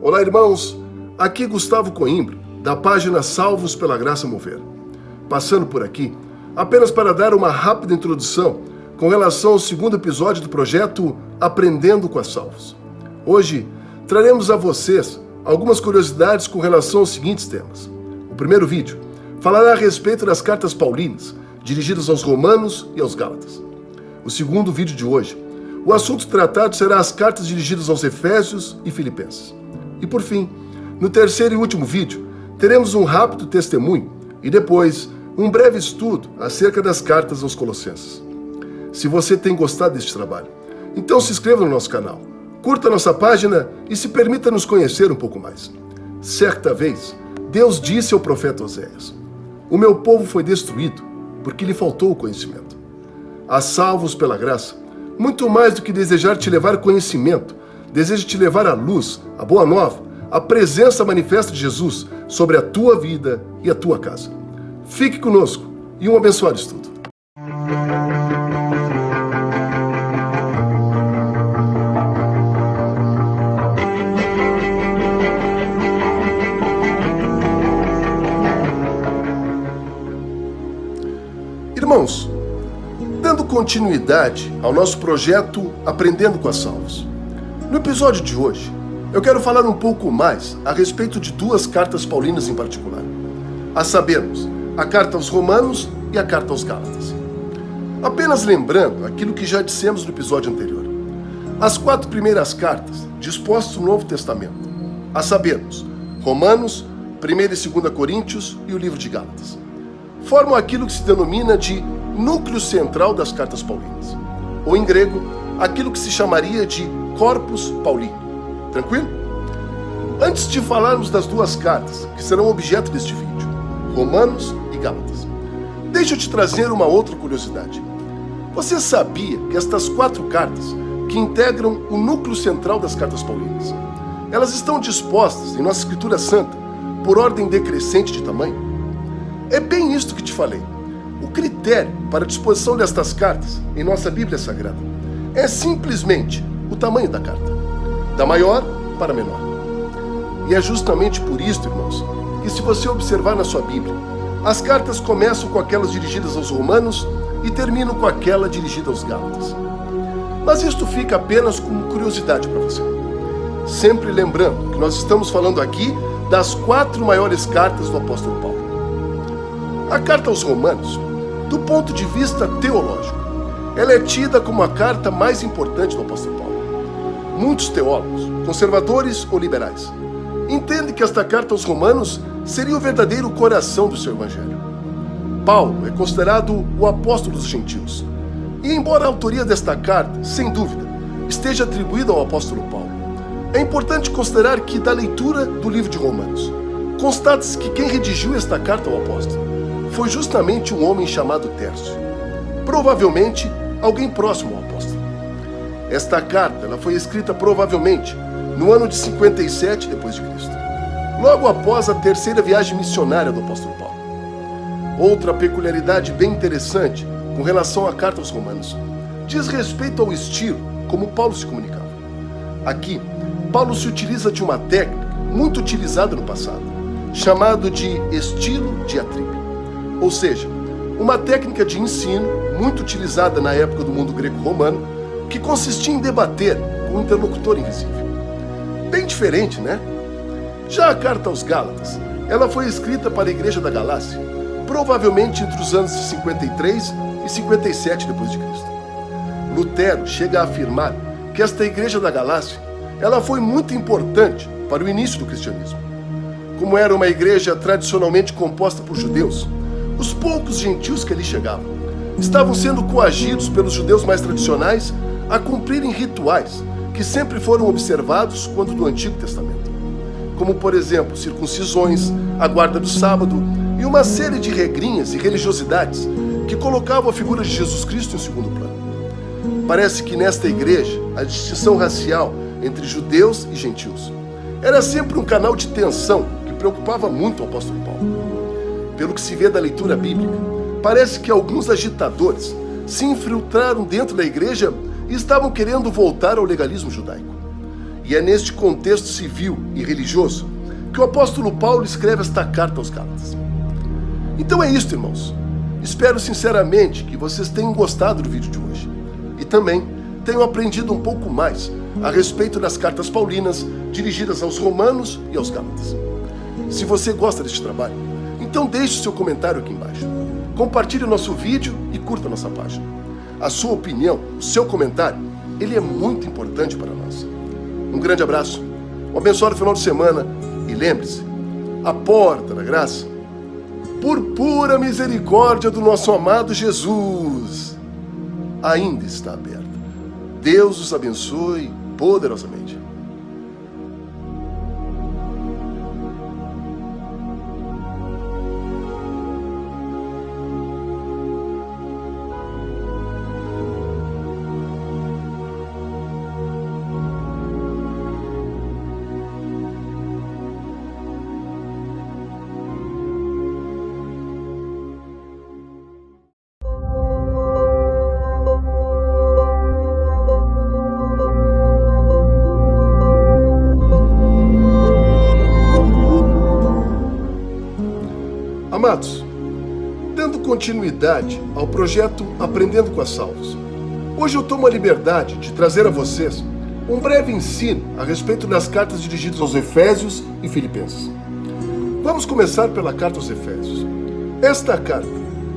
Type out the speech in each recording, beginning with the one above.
Olá, irmãos. Aqui Gustavo Coimbra, da página Salvos pela Graça Mover. Passando por aqui, apenas para dar uma rápida introdução com relação ao segundo episódio do projeto Aprendendo com a Salvos. Hoje, traremos a vocês algumas curiosidades com relação aos seguintes temas. O primeiro vídeo falará a respeito das cartas paulinas, dirigidas aos Romanos e aos Gálatas. O segundo vídeo de hoje, o assunto tratado será as cartas dirigidas aos Efésios e Filipenses. E por fim, no terceiro e último vídeo, teremos um rápido testemunho e depois um breve estudo acerca das cartas aos Colossenses. Se você tem gostado deste trabalho, então se inscreva no nosso canal, curta nossa página e se permita nos conhecer um pouco mais. Certa vez, Deus disse ao profeta Oséias: "O meu povo foi destruído porque lhe faltou o conhecimento." A salvos pela graça, muito mais do que desejar te levar conhecimento, deseja te levar à luz, à boa nova, à presença manifesta de Jesus sobre a tua vida e a tua casa. Fique conosco e um abençoado estudo. Irmãos, dando continuidade ao nosso projeto Aprendendo com a Salvos, no episódio de hoje, eu quero falar um pouco mais a respeito de duas cartas paulinas em particular, a sabermos, a carta aos Romanos e a carta aos Gálatas. Apenas lembrando aquilo que já dissemos no episódio anterior, as 4 primeiras cartas dispostas no Novo Testamento, a sabermos, Romanos, 1 e 2 Coríntios e o livro de Gálatas, formam aquilo que se denomina de núcleo central das cartas paulinas, ou em grego, aquilo que se chamaria de Corpus Paulini. Tranquilo? Antes de falarmos das duas cartas que serão objeto deste vídeo, Romanos e Gálatas, deixa eu te trazer uma outra curiosidade. Você sabia que estas 4 cartas, que integram o núcleo central das cartas paulinas, elas estão dispostas em nossa Escritura Santa por ordem decrescente de tamanho? É bem isto que te falei. O critério para a disposição destas cartas em nossa Bíblia Sagrada é simplesmente o tamanho da carta, da maior para a menor. E é justamente por isto, irmãos, que se você observar na sua Bíblia, as cartas começam com aquelas dirigidas aos Romanos e terminam com aquela dirigida aos Gálatas. Mas isto fica apenas como curiosidade para você. Sempre lembrando que nós estamos falando aqui das 4 maiores cartas do apóstolo Paulo. A carta aos Romanos, do ponto de vista teológico, ela é tida como a carta mais importante do apóstolo Paulo. Muitos teólogos, conservadores ou liberais, entendem que esta carta aos Romanos seria o verdadeiro coração do seu evangelho. Paulo é considerado o apóstolo dos gentios. E embora a autoria desta carta, sem dúvida, esteja atribuída ao apóstolo Paulo, é importante considerar que da leitura do livro de Romanos, constata-se que quem redigiu esta carta ao apóstolo foi justamente um homem chamado Tércio, provavelmente alguém próximo ao apóstolo. Esta carta ela foi escrita provavelmente no ano de 57 d.C., logo após a terceira viagem missionária do apóstolo Paulo. Outra peculiaridade bem interessante com relação à carta aos Romanos diz respeito ao estilo como Paulo se comunicava. Aqui, Paulo se utiliza de uma técnica muito utilizada no passado, chamado de estilo diatríbico. Ou seja, uma técnica de ensino muito utilizada na época do mundo greco-romano, que consistia em debater com um interlocutor invisível. Bem diferente, né? Já a carta aos Gálatas, ela foi escrita para a igreja da Galácia, provavelmente entre os anos de 53 e 57 d.C. Lutero chega a afirmar que esta igreja da Galácia, ela foi muito importante para o início do cristianismo. Como era uma igreja tradicionalmente composta por judeus, os poucos gentios que ali chegavam estavam sendo coagidos pelos judeus mais tradicionais a cumprirem rituais que sempre foram observados quando do Antigo Testamento, como, por exemplo, circuncisões, a guarda do sábado e uma série de regrinhas e religiosidades que colocavam a figura de Jesus Cristo em segundo plano. Parece que nesta igreja a distinção racial entre judeus e gentios era sempre um canal de tensão que preocupava muito o apóstolo Paulo. Pelo que se vê da leitura bíblica, parece que alguns agitadores se infiltraram dentro da igreja e estavam querendo voltar ao legalismo judaico. E é neste contexto civil e religioso que o apóstolo Paulo escreve esta carta aos Gálatas. Então é isso, irmãos. Espero sinceramente que vocês tenham gostado do vídeo de hoje e também tenham aprendido um pouco mais a respeito das cartas paulinas dirigidas aos romanos e aos gálatas. Se você gosta deste trabalho, então deixe o seu comentário aqui embaixo. Compartilhe o nosso vídeo e curta a nossa página. A sua opinião, o seu comentário, ele é muito importante para nós. Um grande abraço, um abençoado final de semana e lembre-se, a porta da graça, por pura misericórdia do nosso amado Jesus, ainda está aberta. Deus os abençoe poderosamente. Amados, dando continuidade ao projeto Aprendendo com as Salvos, hoje eu tomo a liberdade de trazer a vocês um breve ensino a respeito das cartas dirigidas aos Efésios e Filipenses. Vamos começar pela carta aos Efésios. Esta carta,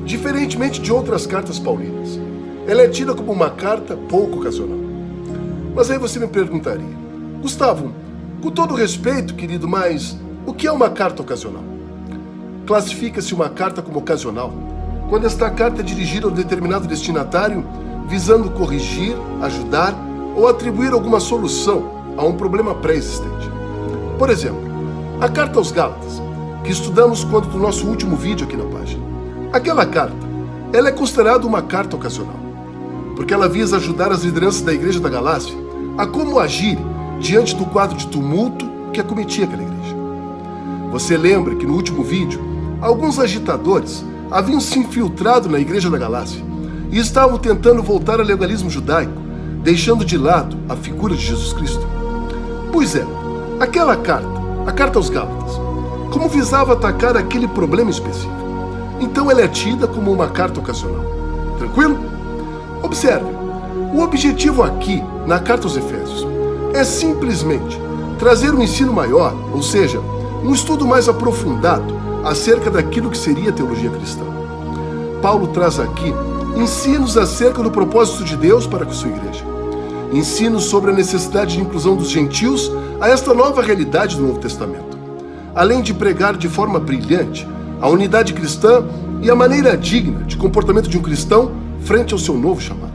diferentemente de outras cartas paulinas, ela é tida como uma carta pouco ocasional. Mas aí você me perguntaria, Gustavo, com todo respeito, querido, mas o que é uma carta ocasional? Classifica-se uma carta como ocasional quando esta carta é dirigida a um determinado destinatário visando corrigir, ajudar ou atribuir alguma solução a um problema pré-existente. Por exemplo, a carta aos Gálatas, que estudamos quando do nosso último vídeo aqui na página. Aquela carta, ela é considerada uma carta ocasional, porque ela visa ajudar as lideranças da igreja da Galácia a como agir diante do quadro de tumulto que acometia aquela igreja. Você lembra que no último vídeo, alguns agitadores haviam se infiltrado na igreja da Galácia e estavam tentando voltar ao legalismo judaico, deixando de lado a figura de Jesus Cristo. Pois é, aquela carta, a carta aos Gálatas, como visava atacar aquele problema específico, então ela é tida como uma carta ocasional. Tranquilo? Observe, o objetivo aqui, na carta aos Efésios, é simplesmente trazer um ensino maior, ou seja, um estudo mais aprofundado acerca daquilo que seria a teologia cristã. Paulo traz aqui ensinos acerca do propósito de Deus para com sua igreja. Ensinos sobre a necessidade de inclusão dos gentios a esta nova realidade do Novo Testamento. Além de pregar de forma brilhante a unidade cristã e a maneira digna de comportamento de um cristão frente ao seu novo chamado.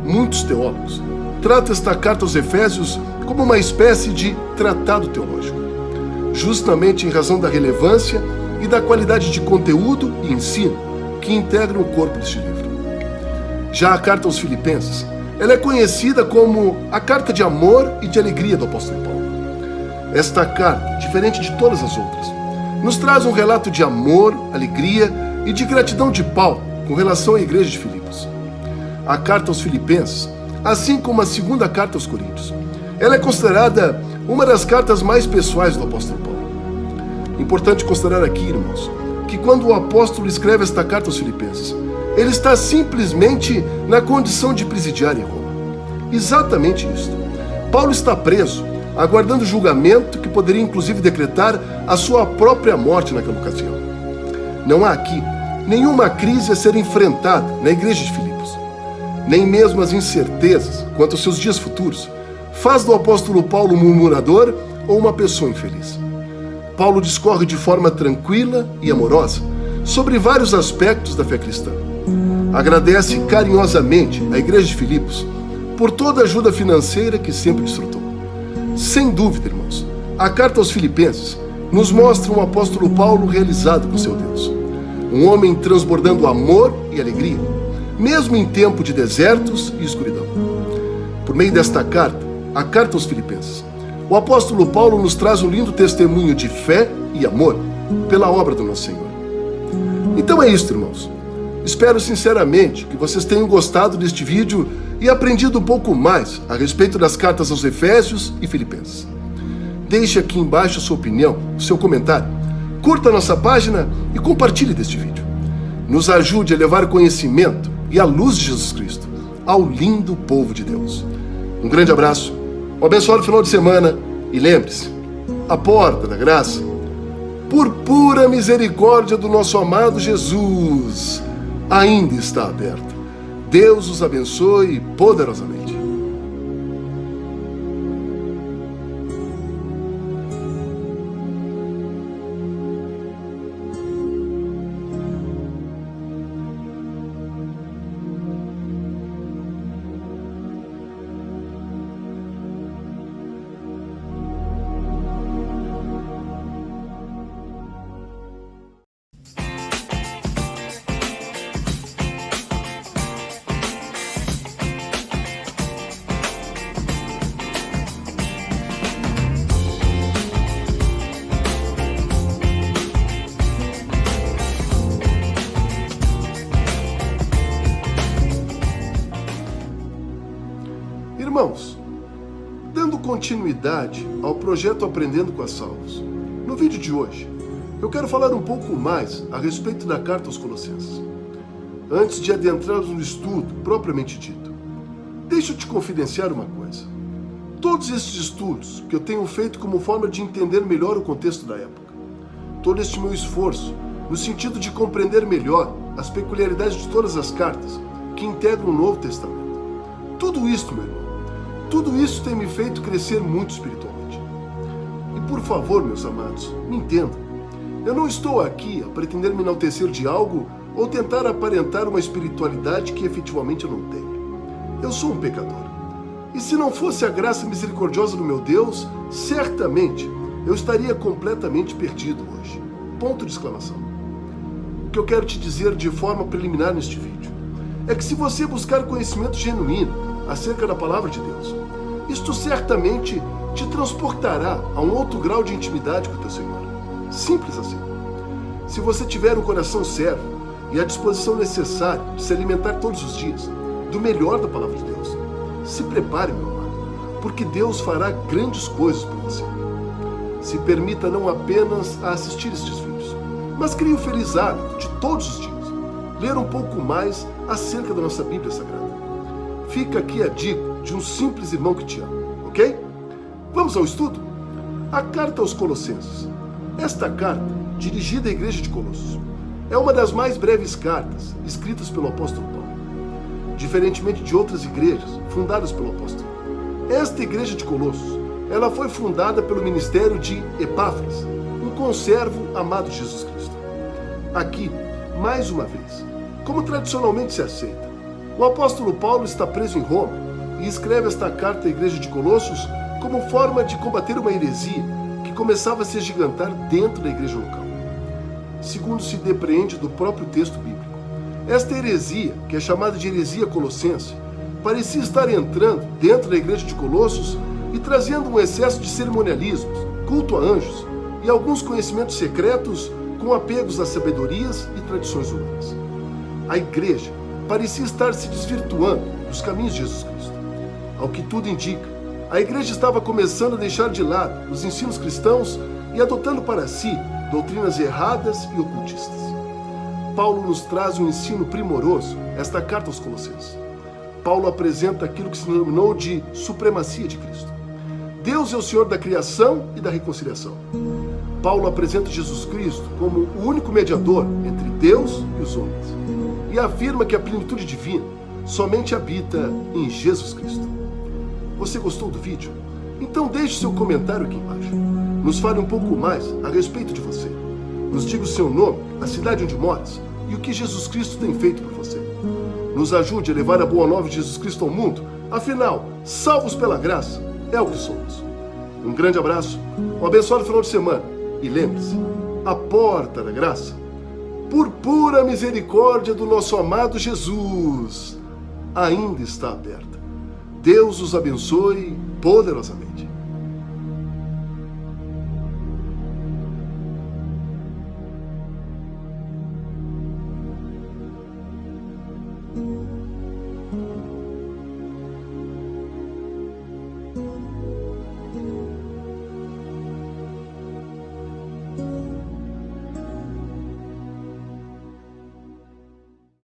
Muitos teólogos tratam esta carta aos Efésios como uma espécie de tratado teológico, justamente em razão da relevância e da qualidade de conteúdo e ensino que integram o corpo deste livro. Já a carta aos Filipenses, ela é conhecida como a carta de amor e de alegria do apóstolo Paulo. Esta carta, diferente de todas as outras, nos traz um relato de amor, alegria e de gratidão de Paulo com relação à igreja de Filipos. A carta aos Filipenses, assim como a segunda carta aos Coríntios, ela é considerada uma das cartas mais pessoais do apóstolo Paulo. Importante considerar aqui, irmãos, que quando o apóstolo escreve esta carta aos Filipenses, ele está simplesmente na condição de presidiário em Roma. Exatamente isso. Paulo está preso, aguardando julgamento que poderia inclusive decretar a sua própria morte naquela ocasião. Não há aqui nenhuma crise a ser enfrentada na igreja de Filipos. Nem mesmo as incertezas quanto aos seus dias futuros faz do apóstolo Paulo um murmurador ou uma pessoa infeliz. Paulo discorre de forma tranquila e amorosa sobre vários aspectos da fé cristã. Agradece carinhosamente à igreja de Filipos por toda a ajuda financeira que sempre desfrutou. Sem dúvida, irmãos, a carta aos Filipenses nos mostra um apóstolo Paulo realizado com seu Deus. Um homem transbordando amor e alegria, mesmo em tempo de desertos e escuridão. Por meio desta carta, a carta aos Filipenses, o apóstolo Paulo nos traz um lindo testemunho de fé e amor pela obra do nosso Senhor. Então é isto, irmãos. Espero sinceramente que vocês tenham gostado deste vídeo e aprendido um pouco mais a respeito das cartas aos Efésios e Filipenses. Deixe aqui embaixo a sua opinião, o seu comentário, curta a nossa página e compartilhe deste vídeo. Nos ajude a levar conhecimento e a luz de Jesus Cristo ao lindo povo de Deus. Um grande abraço, um abençoado final de semana e lembre-se, a porta da graça, por pura misericórdia do nosso amado Jesus, ainda está aberta. Deus os abençoe poderosamente. Irmãos, dando continuidade ao projeto Aprendendo com a Salvos, no vídeo de hoje, eu quero falar um pouco mais a respeito da carta aos Colossenses. Antes de adentrarmos no estudo propriamente dito, deixa eu te confidenciar uma coisa. Todos esses estudos que eu tenho feito como forma de entender melhor o contexto da época, todo este meu esforço no sentido de compreender melhor as peculiaridades de todas as cartas que integram o Novo Testamento, tudo isso, meu irmão, tudo isso tem me feito crescer muito espiritualmente. E por favor, meus amados, me entendam. Eu não estou aqui a pretender me enaltecer de algo ou tentar aparentar uma espiritualidade que efetivamente eu não tenho. Eu sou um pecador. E se não fosse a graça misericordiosa do meu Deus, certamente eu estaria completamente perdido hoje. Ponto de exclamação. O que eu quero te dizer de forma preliminar neste vídeo é que se você buscar conhecimento genuíno acerca da palavra de Deus, isto certamente te transportará a um outro grau de intimidade com o teu Senhor. Simples assim. Se você tiver um coração servo e a disposição necessária de se alimentar todos os dias do melhor da palavra de Deus, se prepare, meu amado, porque Deus fará grandes coisas por você. Se permita não apenas a assistir estes vídeos, mas crie o feliz hábito de todos os dias ler um pouco mais acerca da nossa Bíblia Sagrada. Fica aqui a dica de um simples irmão que te ama, ok? Vamos ao estudo? A carta aos Colossenses. Esta carta, dirigida à igreja de Colossos, é uma das mais breves cartas escritas pelo apóstolo Paulo. Diferentemente de outras igrejas fundadas pelo apóstolo, esta igreja de Colossos, ela foi fundada pelo ministério de Epáfras, um conservo amado de Jesus Cristo. Aqui, mais uma vez, como tradicionalmente se aceita, o apóstolo Paulo está preso em Roma e escreve esta carta à igreja de Colossos como forma de combater uma heresia que começava a se agigantar dentro da igreja local. Segundo se depreende do próprio texto bíblico, esta heresia, que é chamada de heresia colossense, parecia estar entrando dentro da igreja de Colossos e trazendo um excesso de cerimonialismos, culto a anjos e alguns conhecimentos secretos com apegos a sabedorias e tradições humanas. A igreja parecia estar se desvirtuando dos caminhos de Jesus Cristo. Ao que tudo indica, a igreja estava começando a deixar de lado os ensinos cristãos e adotando para si doutrinas erradas e ocultistas. Paulo nos traz um ensino primoroso, esta carta aos Colossenses. Paulo apresenta aquilo que se denominou de supremacia de Cristo. Deus é o Senhor da criação e da reconciliação. Paulo apresenta Jesus Cristo como o único mediador entre Deus e os homens e afirma que a plenitude divina somente habita em Jesus Cristo. Você gostou do vídeo? Então deixe seu comentário aqui embaixo. Nos fale um pouco mais a respeito de você. Nos diga o seu nome, a cidade onde moras e o que Jesus Cristo tem feito por você. Nos ajude a levar a boa nova de Jesus Cristo ao mundo. Afinal, salvos pela graça é o que somos. Um grande abraço, um abençoado final de semana. E lembre-se, a porta da graça, por pura misericórdia do nosso amado Jesus, ainda está aberta. Deus os abençoe poderosamente.